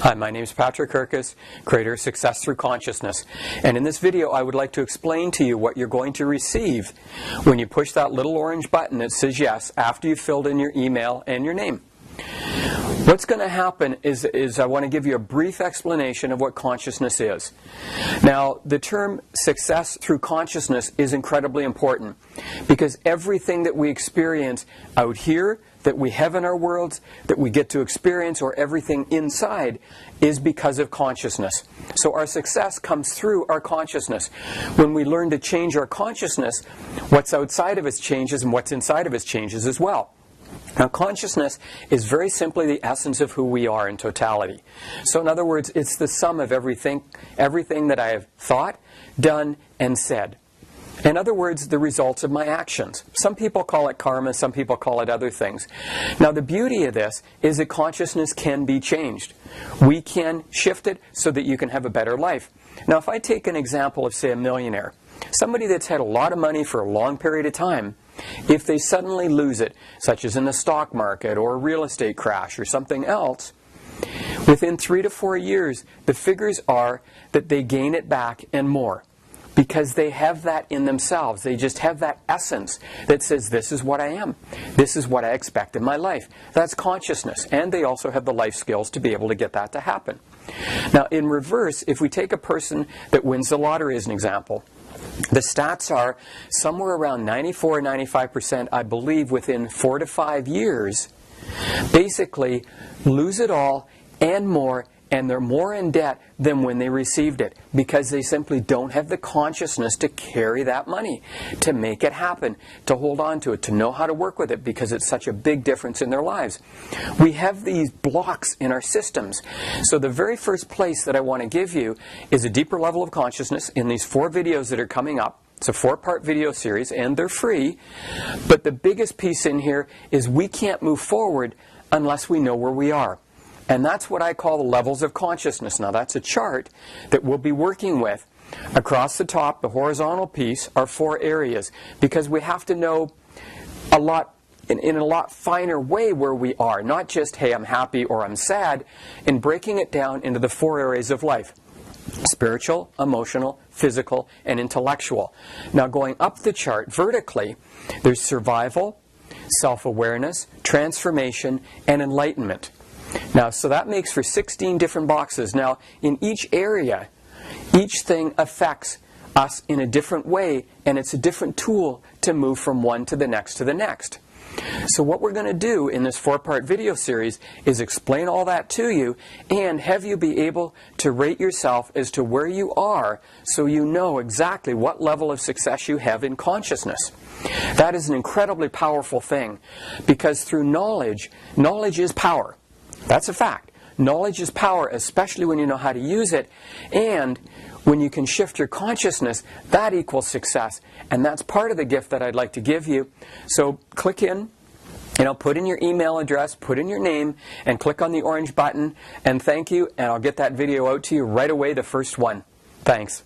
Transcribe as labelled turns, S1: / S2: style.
S1: Hi, my name is Patrick Hercus, creator of Success Through Consciousness. And in this video, I would like to explain to you what you're going to receive when you push that little orange button that says yes after you've filled in your email and your name. What's going to happen is I want to give you a brief explanation of what consciousness is. Now, the term success through consciousness is incredibly important because everything that we experience out here, that we have in our worlds, that we get to experience, or everything inside, is because of consciousness. So our success comes through our consciousness. When we learn to change our consciousness, what's outside of us changes and what's inside of us changes as well. Now, consciousness is very simply the essence of who we are in totality. So in other words, it's the sum of everything that I have thought, done, and said. In other words, the results of my actions. Some people call it karma, some people call it other things. Now, the beauty of this is that consciousness can be changed. We can shift it so that you can have a better life. Now, if I take an example of, say, a millionaire, somebody that's had a lot of money for a long period of time, if they suddenly lose it, such as in the stock market or a real estate crash or something else, within 3 to 4 years, the figures are that they gain it back and more. Because they have that in themselves. They just have that essence that says, this is what I am. This is what I expect in my life. That's consciousness. And they also have the life skills to be able to get that to happen. Now, in reverse, if we take a person that wins the lottery as an example, the stats are somewhere around 94 or 95%, I believe, within 4 to 5 years, basically lose it all and more, and they're more in debt than when they received it because they simply don't have the consciousness to carry that money, to make it happen, to hold on to it, to know how to work with it because it's such a big difference in their lives. We have these blocks in our systems. So the very first place that I want to give you is a deeper level of consciousness in these 4 videos that are coming up. It's a 4-part video series and they're free. But the biggest piece in here is we can't move forward unless we know where we are. And that's what I call the levels of consciousness. Now, that's a chart that we'll be working with. Across the top, the horizontal piece, are 4 areas. Because we have to know a lot, in a lot finer way where we are. Not just, hey, I'm happy or I'm sad. And breaking it down into the 4 areas of life. Spiritual, emotional, physical, and intellectual. Now, going up the chart vertically, there's survival, self-awareness, transformation, and enlightenment. Now, so that makes for 16 different boxes. Now, in each area, each thing affects us in a different way, and it's a different tool to move from one to the next to the next. So what we're going to do in this 4-part video series is explain all that to you and have you be able to rate yourself as to where you are so you know exactly what level of success you have in consciousness. That is an incredibly powerful thing because through knowledge, knowledge is power. That's a fact. Knowledge is power, especially when you know how to use it. And when you can shift your consciousness, that equals success. And that's part of the gift that I'd like to give you. So click in, put in your email address, put in your name, and click on the orange button. And thank you, and I'll get that video out to you right away, the first one. Thanks.